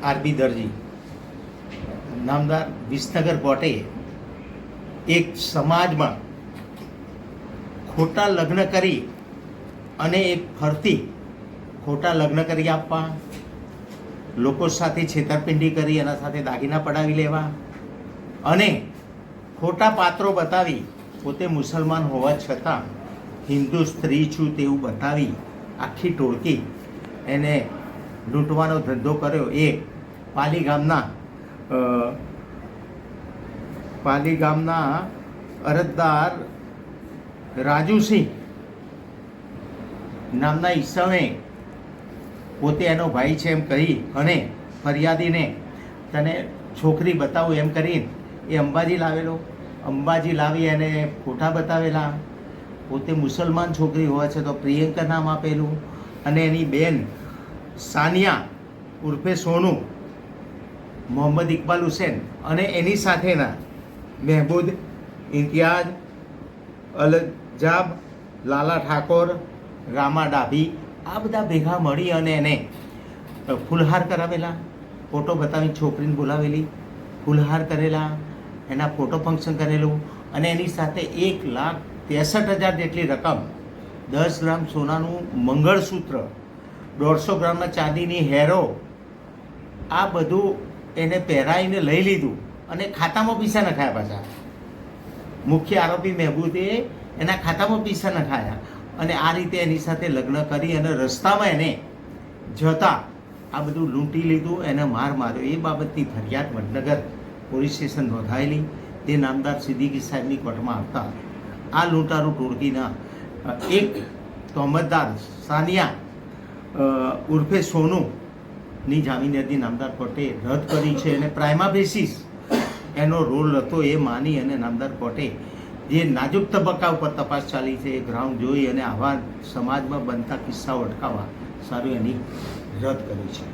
RB દરજી નામદાર વિસનગર કોર્ટે એક સમાજમાં ખોટા લગ્ન કરી અને એક ફરતી ખોટા લગ્ન કરી આપવા, લોકો સાથે છેતરપિંડી કરી એના સાથે દાગીના પડાવી લેવા અને ખોટા પાત્રો બતાવી પોતે મુસલમાન હોવા છતાં હિન્દુ સ્ત્રી છું તેવું બતાવી આખી ટોળકી એને લૂંટવાનો ધંધો કર્યો. એ પાલી ગામના અરજદાર રાજુસિંહ નામના ઈસમે પોતે એનો ભાઈ છે એમ કહી અને ફરિયાદીને તને છોકરી બતાવું એમ કરીને એ અંબાજી લાવેલો. અંબાજી લાવી એને ફોટા બતાવેલા. પોતે મુસલમાન છોકરી હોય છે તો પ્રિયંકા નામ આપેલું અને એની બેન સાનિયા ઉર્ફે સોનુ, મોહમ્મદ ઇકબાલ હુસેન અને એની સાથેના મહેબૂદ, ઇમ્તિયાઝ, અલજાબ, લાલા ઠાકોર, રામા ડાભી, આ બધા ભેગા મળી અને એને ફૂલહાર કરાવેલા. ફોટો બતાવી છોકરીને બોલાવેલી, ફૂલહાર કરેલા, એના ફોટો ફંક્શન કરેલું અને એની સાથે 1,63,000 જેટલી રકમ, 10 ગ્રામ સોનાનું મંગળસૂત્ર, 150 ગ્રામના ચાંદીની હેરો, આ બધું એને પહેરાવીને લઈ લીધું અને ખાતામાં પૈસા નખાયા. પાછા મુખ્ય આરોપી મહેબૂદે એના ખાતામાં પૈસા નખાયા અને આ રીતે એની સાથે લગ્ન કરી અને રસ્તામાં એને જતા આ બધું લૂંટી લીધું, એને માર માર્યો. એ બાબતની ફરિયાદ વડનગર પોલીસ સ્ટેશન નોંધાયેલી. તે નામદાર સિદ્દીકી સાહેબની કોર્ટમાં આવતા આ લૂંટારૂ ટોળકીના એક તોહમતદાર સાનિયા ઉર્ફે સોનુની જામીન અરજી નામદાર કોર્ટે રદ કરી છે અને પ્રાઇમા બેસિસ એનો રોલ હતો એ માની અને નામદાર કોર્ટે જે નાજુક તબક્કા ઉપર તપાસ ચાલી છે એ ગ્રાઉન્ડ જોઈ અને આવા સમાજમાં બનતા કિસ્સાઓ અટકાવવા સારું એની રદ કરી છે.